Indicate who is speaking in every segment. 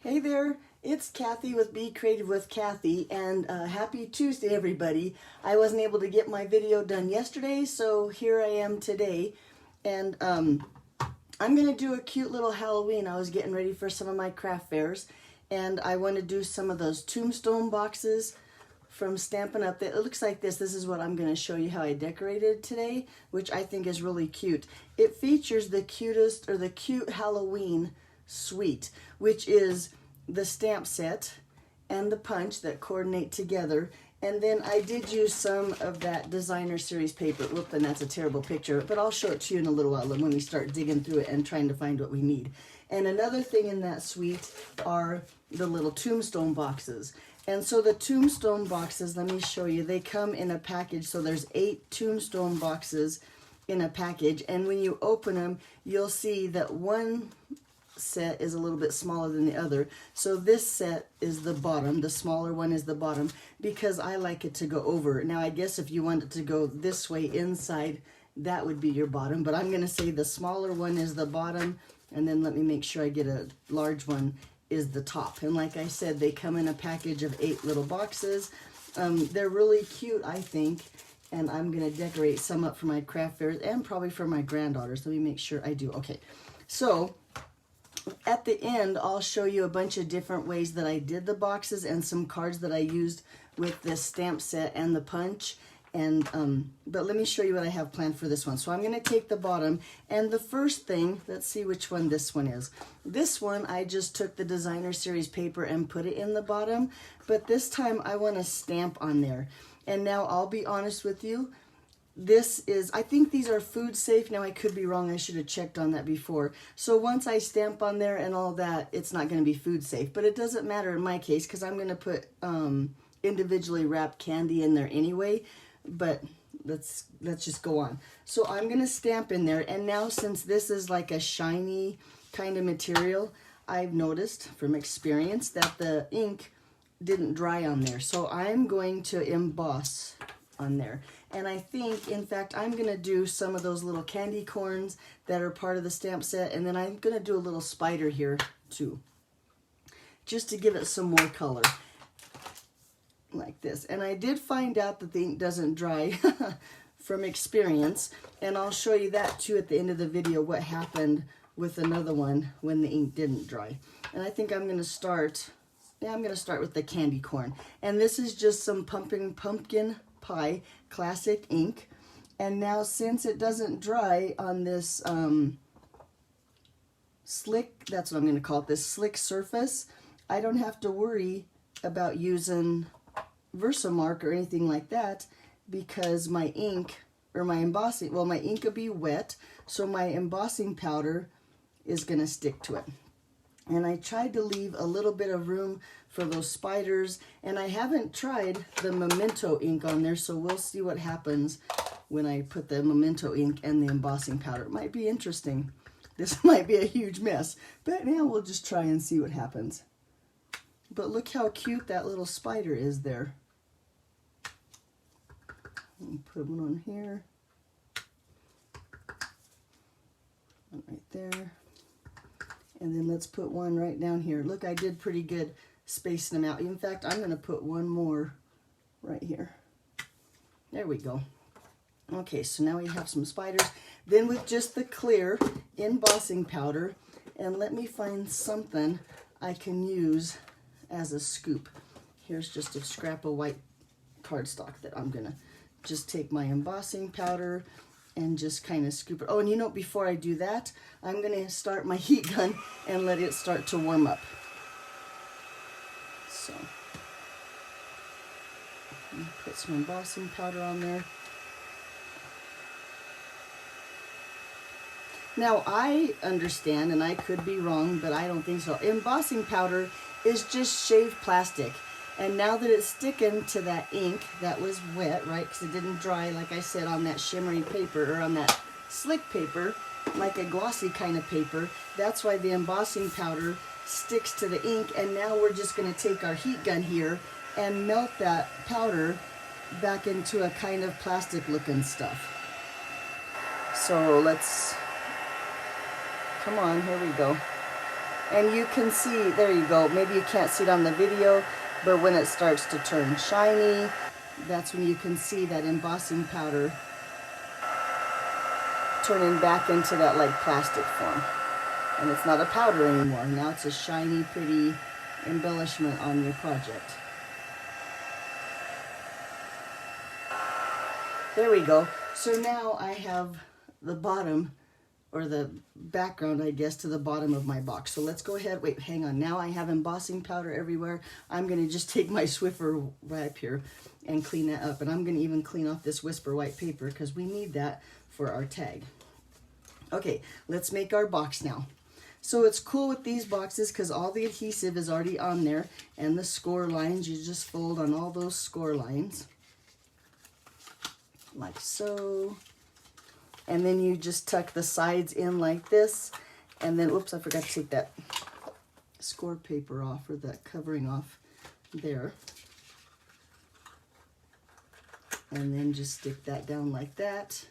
Speaker 1: Hey there, it's Kathy with Be Creative with Kathy, and happy Tuesday, everybody. I wasn't able to get my video done yesterday, so here I am today, and I'm going to do a cute little Halloween. I was getting ready for some of my craft fairs, and I want to do some of those Tombstone boxes from Stampin' Up. It looks like this. This is what I'm going to show you how I decorated today, which I think is really cute. It features the cutest, or the cute Halloween suite, which is the stamp set and the punch that coordinate together. And then I did use some of that designer series paper. Whoop, and that's a terrible picture, but I'll show it to you in a little while when we start digging through it and trying to find what we need. And another thing in that suite are the little Tombstone boxes. And so the Tombstone boxes, let me show you, they come in a package. So there's 8 Tombstone boxes in a package, and when you open them, you'll see that one set is a little bit smaller than the other. So this set is the bottom, the smaller one is the bottom, because I like it to go over. Now I guess if you want it to go this way inside, that would be your bottom, but I'm going to say the smaller one is the bottom, and then let me make sure I get a large one is the top. And like I said, they come in a package of 8 little boxes. They're really cute, I think, and I'm going to decorate some up for my craft fairs and probably for my granddaughters. Let me make sure I do. Okay, so at the end, I'll show you a bunch of different ways that I did the boxes and some cards that I used with this stamp set and the punch. And but let me show you what I have planned for this one. So I'm going to take the bottom, and the first thing, let's see which one this one is. This one, I just took the designer series paper and put it in the bottom, but this time I want to stamp on there. And now I'll be honest with you, this is, I think these are food safe. Now I could be wrong, I should have checked on that before. So once I stamp on there and all that, it's not going to be food safe, but it doesn't matter in my case because I'm going to put individually wrapped candy in there anyway. But let's just go on. So I'm going to stamp in there, and now since this is like a shiny kind of material, I've noticed from experience that the ink didn't dry on there. So I'm going to emboss on there. And I think, in fact, I'm going to do some of those little candy corns that are part of the stamp set, and then I'm going to do a little spider here too, just to give it some more color, like this. And I did find out that the ink doesn't dry from experience, and I'll show you that too at the end of the video, what happened with another one when the ink didn't dry. And I think I'm going to start, I'm going to start with the candy corn. And this is just some pumpkin pie classic ink. And now since it doesn't dry on this slick, that's what I'm going to call it, this slick surface, I don't have to worry about using Versamark or anything like that, because my ink, or my embossing, well, my ink will be wet, so my embossing powder is going to stick to it. And I tried to leave a little bit of room for those spiders, and I haven't tried the Memento ink on there, so we'll see what happens when I put the Memento ink and the embossing powder. It might be interesting. This might be a huge mess, but now we'll just try and see what happens. But look how cute that little spider is there. Let me put one on here. One right there. And then let's put one right down here. Look, I did pretty good spacing them out. In fact, I'm going to put one more right here. There we go. Okay, so now we have some spiders. Then with just the clear embossing powder, and let me find something I can use as a scoop. Here's just a scrap of white cardstock that I'm going to just take my embossing powder and just kind of scoop it. Oh, and you know, before I do that, I'm going to start my heat gun and let it start to warm up. So, put some embossing powder on there. Now, I understand, and I could be wrong, but I don't think so. Embossing powder is just shaved plastic. And now that it's sticking to that ink that was wet, right, because it didn't dry, like I said, on that shimmery paper, or on that slick paper, like a glossy kind of paper, that's why the embossing powder sticks to the ink. And now we're just going to take our heat gun here and melt that powder back into a kind of plastic looking stuff. So let's, come on, here we go. And you can see, there you go, maybe you can't see it on the video, but when it starts to turn shiny, that's when you can see that embossing powder turning back into that like plastic form. And it's not a powder anymore. Now it's a shiny, pretty embellishment on your project. There we go. So now I have the bottom, or the background, I guess, to the bottom of my box. So let's go ahead, wait, hang on. Now I have embossing powder everywhere. I'm gonna just take my Swiffer wipe here and clean that up. And I'm gonna even clean off this Whisper white paper because we need that for our tag. Okay, let's make our box now. So it's cool with these boxes because all the adhesive is already on there, and the score lines, you just fold on all those score lines, like so. And then you just tuck the sides in like this, and then, oops, I forgot to take that score paper off, or that covering off there. And then just stick that down like that.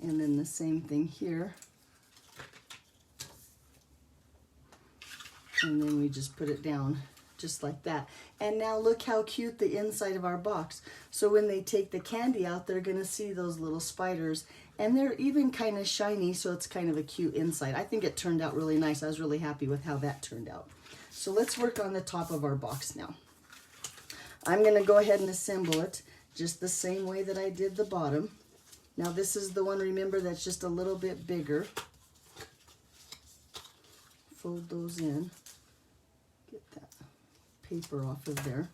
Speaker 1: And then the same thing here. And then we just put it down just like that. And now look how cute the inside of our box. So when they take the candy out, they're gonna see those little spiders, and they're even kind of shiny, so it's kind of a cute inside. I think it turned out really nice. I was really happy with how that turned out. So let's work on the top of our box now. I'm gonna go ahead and assemble it just the same way that I did the bottom. Now this is the one, remember, that's just a little bit bigger. Fold those in. Get that paper off of there.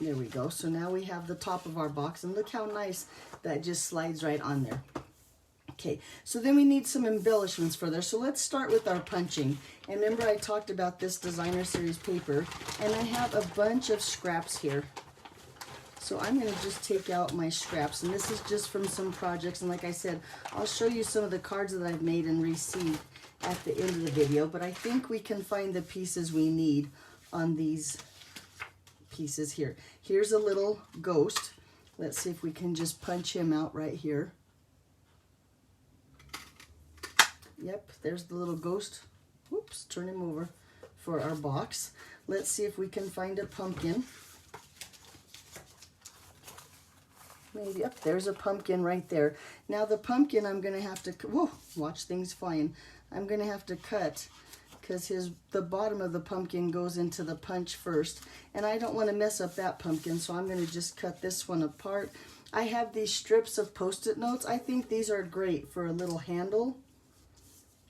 Speaker 1: There we go. So now we have the top of our box, and look how nice that just slides right on there. Okay, so then we need some embellishments for there. So let's start with our punching. And remember, I talked about this designer series paper, and I have a bunch of scraps here. So I'm going to just take out my scraps, and this is just from some projects. And like I said, I'll show you some of the cards that I've made and received at the end of the video, but I think we can find the pieces we need on these pieces here. Here's a little ghost. Let's see if we can just punch him out right here. Yep, there's the little ghost. Whoops, turn him over for our box. Let's see if we can find a pumpkin. Maybe, yep, there's a pumpkin right there. Now the pumpkin I'm gonna have to, whoa, watch things flying. I'm gonna have to cut because the bottom of the pumpkin goes into the punch first, and I don't want to mess up that pumpkin, so I'm gonna just cut this one apart. I have these strips of Post-it notes. I think these are great for a little handle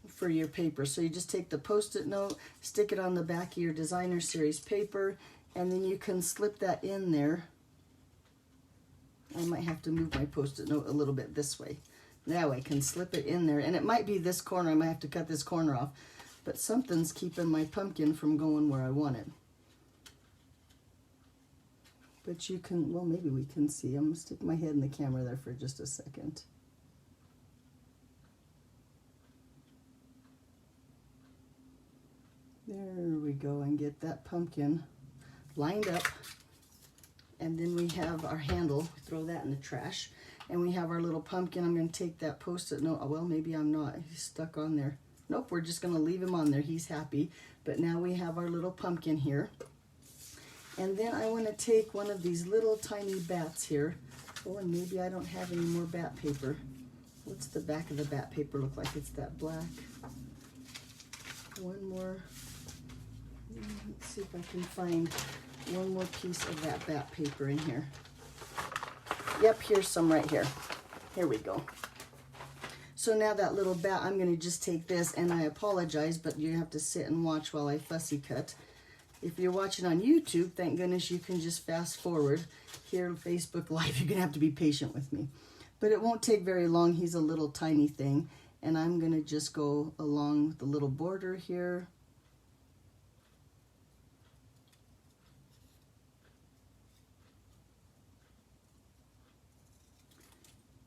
Speaker 1: for your paper. So you just take the Post-it note, stick it on the back of your designer series paper, and then you can slip that in there. I might have to move my Post-it note a little bit this way. That way I can slip it in there, and it might be this corner. I might have to cut this corner off, but something's keeping my pumpkin from going where I want it. But you can, well, maybe we can see. I'm gonna stick my head in the camera there for just a second. There we go, and get that pumpkin lined up. And then we have our handle, throw that in the trash. And we have our little pumpkin. I'm going to take that Post-it note. Oh, well, maybe I'm not. He's stuck on there. Nope, we're just going to leave him on there. He's happy. But now we have our little pumpkin here. And then I want to take one of these little tiny bats here. Oh, and maybe I don't have any more bat paper. What's the back of the bat paper look like? It's that black. One more. Let's see if I can find one more piece of that bat paper in here. Yep, here's some right here. Here we go. So now that little bat, I'm going to just take this, and I apologize, but you have to sit and watch while I fussy cut. If you're watching on YouTube, thank goodness you can just fast forward. Here on Facebook Live, you're going to have to be patient with me. But it won't take very long. He's a little tiny thing, and I'm going to just go along the little border here.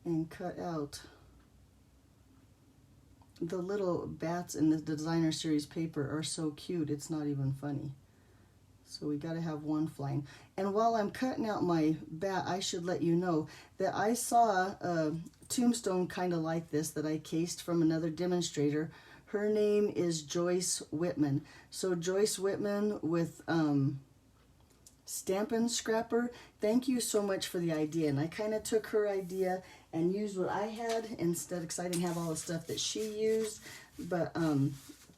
Speaker 1: And cut out the little bats in the designer series paper. Are so cute, it's not even funny. So we got to have one flying. And while I'm cutting out my bat, I should let you know that I saw a tombstone kind of like this that I cased from another demonstrator. Her name is Joyce Whitman. So Joyce Whitman with Stampinscrapper, thank you so much for the idea. And I kind of took her idea and used what I had instead, because I didn't have all the stuff that she used. But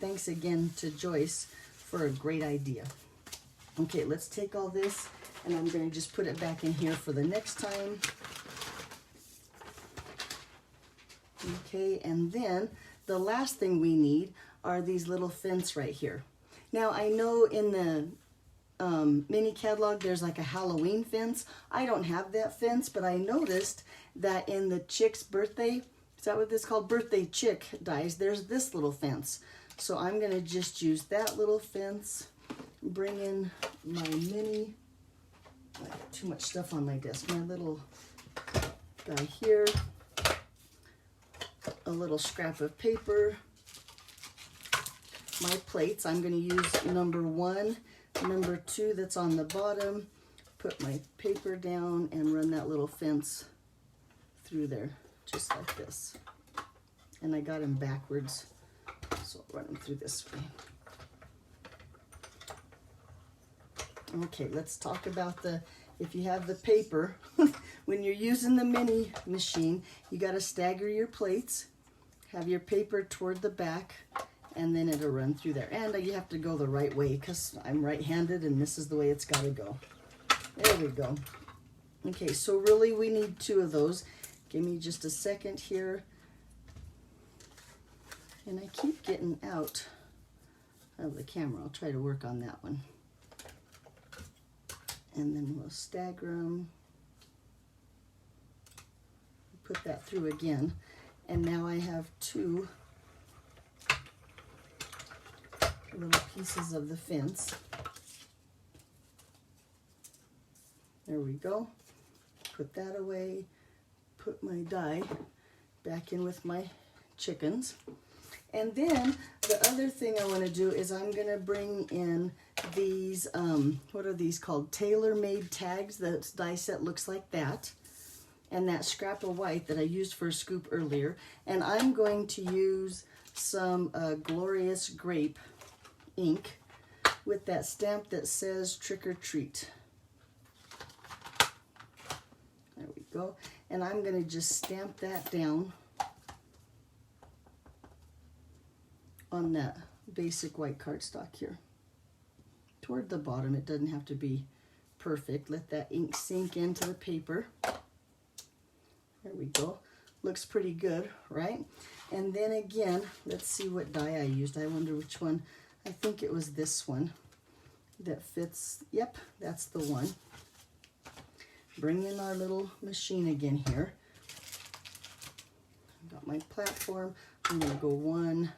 Speaker 1: thanks again to Joyce for a great idea. Okay, let's take all this and I'm going to just put it back in here for the next time. Okay, and then the last thing we need are these little fence right here. Now I know in the mini catalog there's like a Halloween fence. I don't have that fence, but I noticed that in the chick's birthday, is that what this is called? Birthday chick dies, there's this little fence. So I'm going to just use that little fence, bring in my mini, I got too much stuff on my desk, my little guy here, a little scrap of paper, my plates. I'm going to use number 1, number 2 that's on the bottom, put my paper down and run that little fence through there, just like this. And I got them backwards, so I'll run them through this way. Okay, let's talk about if you have the paper, when you're using the mini machine, you got to stagger your plates, have your paper toward the back, and then it'll run through there. And you have to go the right way because I'm right-handed and this is the way it's got to go. There we go. Okay, so really we need 2 of those. Give me just a second here. And I keep getting out of the camera. I'll try to work on that one. And then we'll stagger them. Put that through again. And now I have 2 little pieces of the fence. There we go. Put that away. Put my die back in with my chickens. And then the other thing I want to do is I'm going to bring in these, what are these called? Tailor-Made Tags. The die set looks like that. And that scrap of white that I used for a scoop earlier. And I'm going to use some Glorious Grape ink with that stamp that says Trick or Treat. There we go. And I'm going to just stamp that down on that basic white cardstock here. Toward the bottom, it doesn't have to be perfect. Let that ink sink into the paper. There we go. Looks pretty good, right? And then again, let's see what die I used. I wonder which one. I think it was this one that fits. Yep, that's the one. Bring in our little machine again here. I've got my platform. I'm going to go 1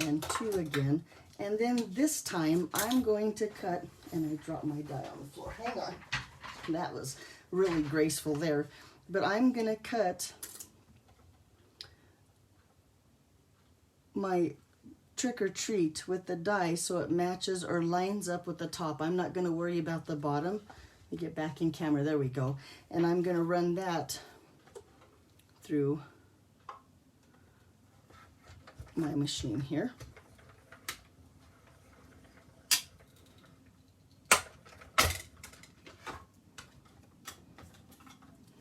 Speaker 1: and 2 again. And then this time I'm going to cut, and I dropped my die on the floor. Hang on. That was really graceful there. But I'm going to cut my Trick or Treat with the die so it matches or lines up with the top. I'm not going to worry about the bottom. Let me get back in camera. There we go. And I'm going to run that through my machine here.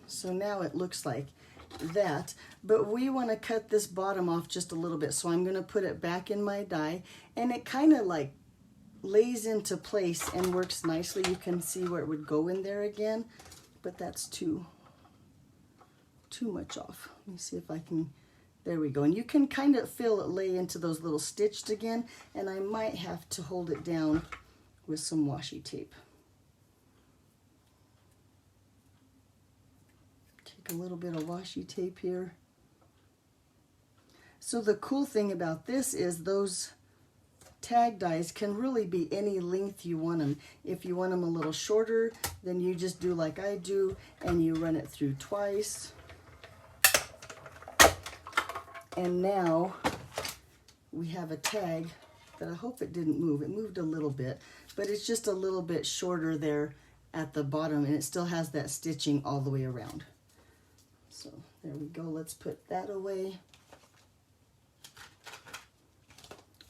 Speaker 1: So now it looks like that, but we want to cut this bottom off just a little bit. So I'm going to put it back in my die, and it kind of like lays into place and works nicely. You can see where it would go in there again, but that's too much off. Let me see if I can, there we go. And you can kind of feel it lay into those little stitched again, and I might have to hold it down with some washi tape. A little bit of washi tape here. So the cool thing about this is those tag dies can really be any length you want them. If you want them a little shorter, then you just do like I do and you run it through twice. And now we have a tag but I hope it didn't move. It moved a little bit, but it's just a little bit shorter there at the bottom, and it still has that stitching all the way around. So there we go. Let's put that away.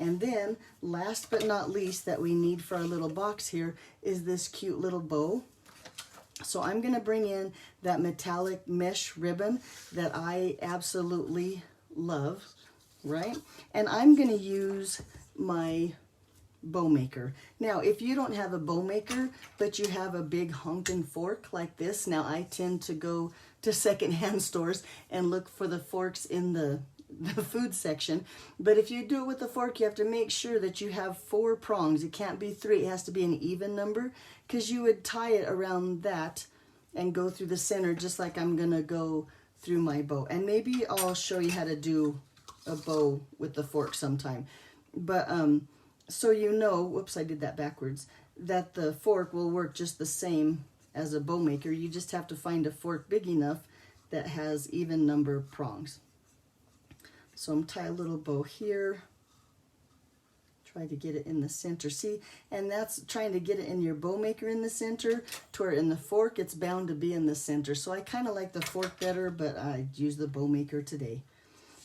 Speaker 1: And then, last but not least, that we need for our little box here is this cute little bow. So I'm going to bring in that metallic mesh ribbon that I absolutely love, right? And I'm going to use my bow maker. Now, if you don't have a bow maker, but you have a big honkin' fork like this, now I tend to go to secondhand stores and look for the forks in the food section. But if you do it with a fork, you have to make sure that you have 4 prongs. It can't be 3. It has to be an even number, because you would tie it around that and go through the center just like I'm gonna go through my bow. And maybe I'll show you how to do a bow with the fork sometime. But so you know, whoops, I did that backwards, that the fork will work just the same as a bow maker. You just have to find a fork big enough that has even number prongs. So I'm tie a little bow here, try to get it in the center. See, and that's trying to get it in your bow maker in the center, to where in the fork it's bound to be in the center. So I kind of like the fork better, but I use the bow maker today.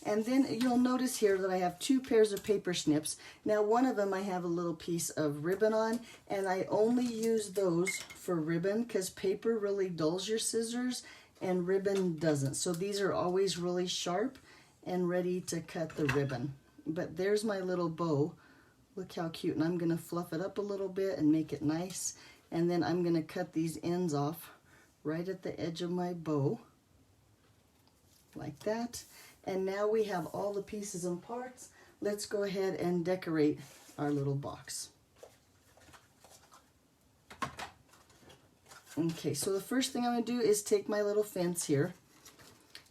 Speaker 1: And then you'll notice here that I have 2 pairs of paper snips. Now one of them I have a little piece of ribbon on, and I only use those for ribbon because paper really dulls your scissors and ribbon doesn't. So these are always really sharp and ready to cut the ribbon. But there's my little bow. Look how cute. And I'm going to fluff it up a little bit and make it nice. And then I'm going to cut these ends off right at the edge of my bow, like that. And now we have all the pieces and parts. Let's go ahead and decorate our little box. Okay, so the first thing I'm going to do is take my little fence here,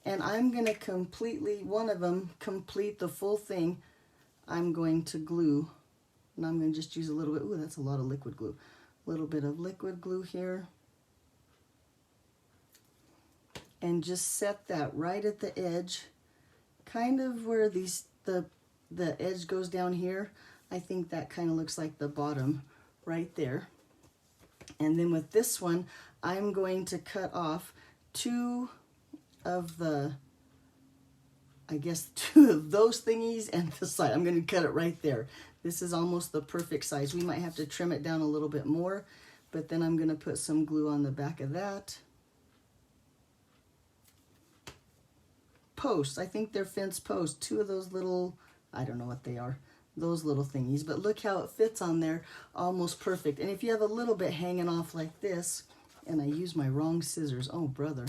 Speaker 1: and I'm going to completely, one of them, complete the full thing. I'm going to glue, and I'm going to just use a little bit. Ooh, that's a lot of liquid glue. A little bit of liquid glue here. And just set that right at the edge, kind of where the edge goes down here. I think that kind of looks like the bottom right there. And then with this one, I'm going to cut off 2 of the, I guess 2 of those thingies and the side. I'm going to cut it right there. This is almost the perfect size. We might have to trim it down a little bit more, but then I'm going to put some glue on the back of that. Posts, I think they're fence posts. 2 of those little, I don't know what they are, those little thingies, but look how it fits on there, almost perfect. And if you have a little bit hanging off like this, and I use my wrong scissors, oh brother,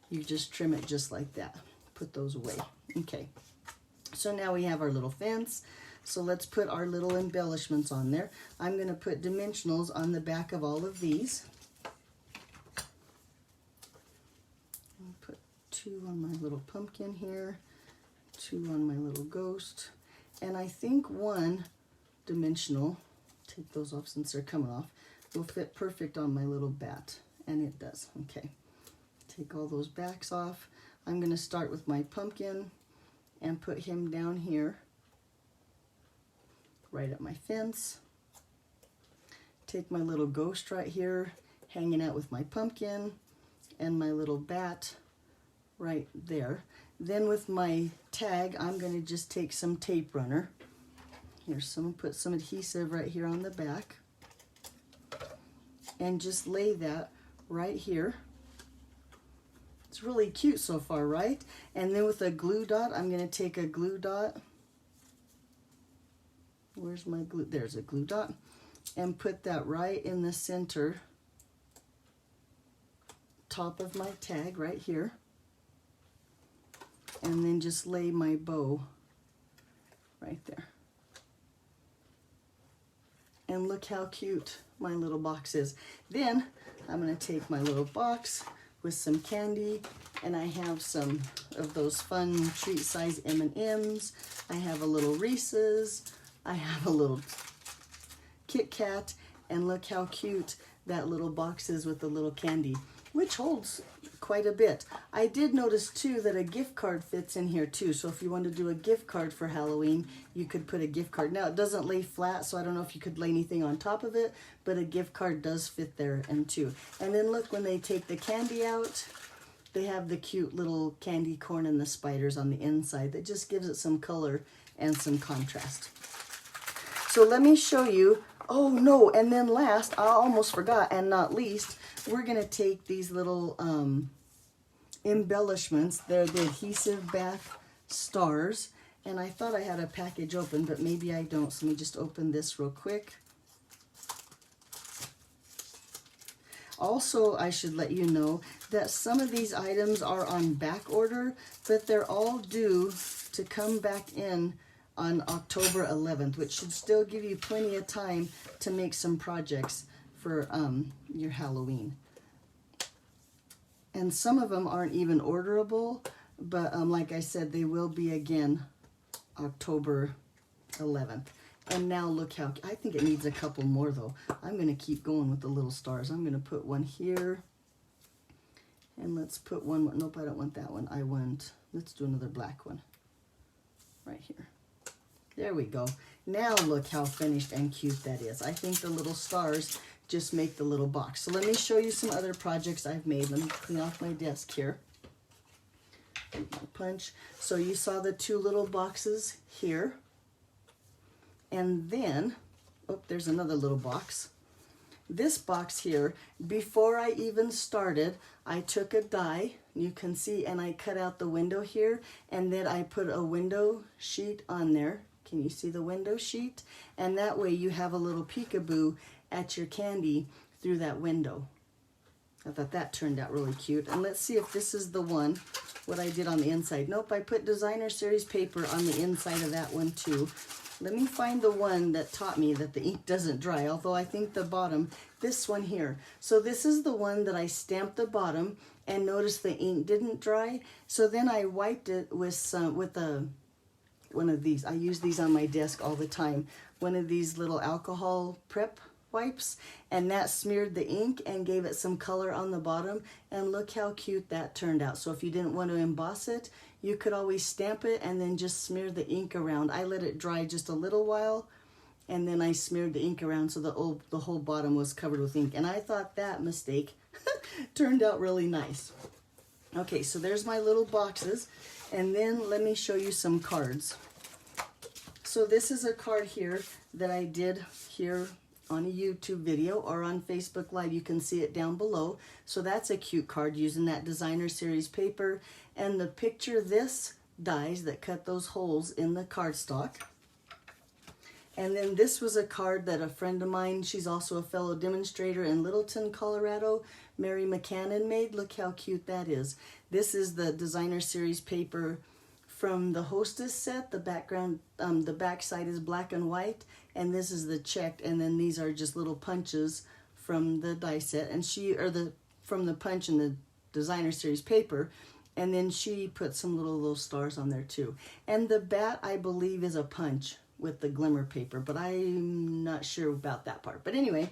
Speaker 1: you just trim it just like that. Put those away. Okay, so now we have our little fence. So let's put our little embellishments on there. I'm going to put dimensionals on the back of all of these. I'll put 2 on my little pumpkin here, 2 on my little ghost, and I think 1 dimensional, take those off since they're coming off, will fit perfect on my little bat, and it does. Okay, take all those backs off. I'm going to start with my pumpkin and put him down here, right at my fence. Take my little ghost right here, hanging out with my pumpkin, and my little bat right there. Then with my tag, I'm going to just take some tape runner. Here's put some adhesive right here on the back, and just lay that right here. It's really cute so far, right? And then with a glue dot, I'm going to take a glue dot. Where's my glue? There's a glue dot. And put that right in the center, top of my tag right here. And then just lay my bow right there. And look how cute my little box is. Then I'm going to take my little box with some candy, and I have some of those fun treat size M&Ms. I have a little Reese's. I have a little Kit Kat, and look how cute that little box is with the little candy, which holds quite a bit. I did notice too that a gift card fits in here too. So if you want to do a gift card for Halloween, you could put a gift card. Now it doesn't lay flat, so I don't know if you could lay anything on top of it, but a gift card does fit there and too. And then look, when they take the candy out, they have the cute little candy corn and the spiders on the inside. That just gives it some color and some contrast. So let me show you. Oh no, and then last, I almost forgot, and not least, we're going to take these little embellishments. They're the adhesive back stars, and I thought I had a package open, but maybe I don't. So let me just open this real quick. Also, I should let you know that some of these items are on back order, but they're all due to come back in on October 11th, which should still give you plenty of time to make some projects for your Halloween. And some of them aren't even orderable, but like I said, they will be again October 11th. And now look how, I think it needs a couple more though. I'm going to keep going with the little stars. I'm going to put one here. And let's put one, nope, I don't want that one. Let's do another black one right here. There we go. Now look how finished and cute that is. I think the little stars just make the little box. So let me show you some other projects I've made. Let me clean off my desk here. Punch. So you saw the two little boxes here. And then, oh, there's another little box. This box here, before I even started, I took a die, you can see, and I cut out the window here, and then I put a window sheet on there. Can you see the window sheet? And that way you have a little peekaboo at your candy through that window. I thought that turned out really cute. And let's see if this is the one, what I did on the inside. Nope, I put designer series paper on the inside of that one too. Let me find the one that taught me that the ink doesn't dry, although I think the bottom, this one here. So this is the one that I stamped the bottom, and notice the ink didn't dry. So then I wiped it with one of these. I use these on my desk all the time. One of these little alcohol prep wipes, and that smeared the ink and gave it some color on the bottom, and look how cute that turned out. So if you didn't want to emboss it, you could always stamp it and then just smear the ink around. I let it dry just a little while, and then I smeared the ink around so the whole bottom was covered with ink, and I thought that mistake turned out really nice. Okay, so there's my little boxes, and then let me show you some cards. So this is a card here that I did here on a YouTube video or on Facebook Live. You can see it down below. So that's a cute card using that designer series paper, and the picture this dies that cut those holes in the cardstock. And then this was a card that a friend of mine, she's also a fellow demonstrator in Littleton, Colorado, Mary McCannon made. Look how cute that is. This is the designer series paper from the Hostess set. The background, the back side is black and white, and this is the checked, and then these are just little punches from the die set, and from the punch in the designer series paper, and then she put some little stars on there too. And the bat, I believe, is a punch with the glimmer paper, but I'm not sure about that part. But anyway,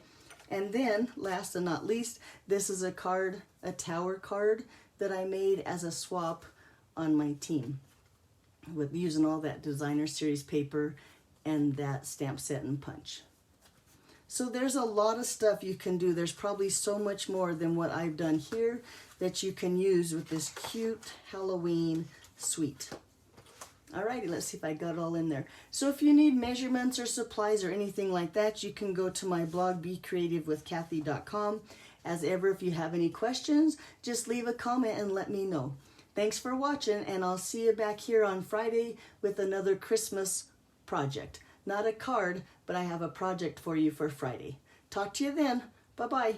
Speaker 1: and then last and not least, this is a card, a tower card that I made as a swap on my team, with using all that designer series paper and that stamp set and punch. So there's a lot of stuff you can do. There's probably so much more than what I've done here that you can use with this cute Halloween suite. Alrighty, let's see if I got it all in there. So if you need measurements or supplies or anything like that, you can go to my blog, becreativewithkathy.com. As ever, if you have any questions, just leave a comment and let me know. Thanks for watching, and I'll see you back here on Friday with another Christmas project. Not a card, but I have a project for you for Friday. Talk to you then. Bye-bye.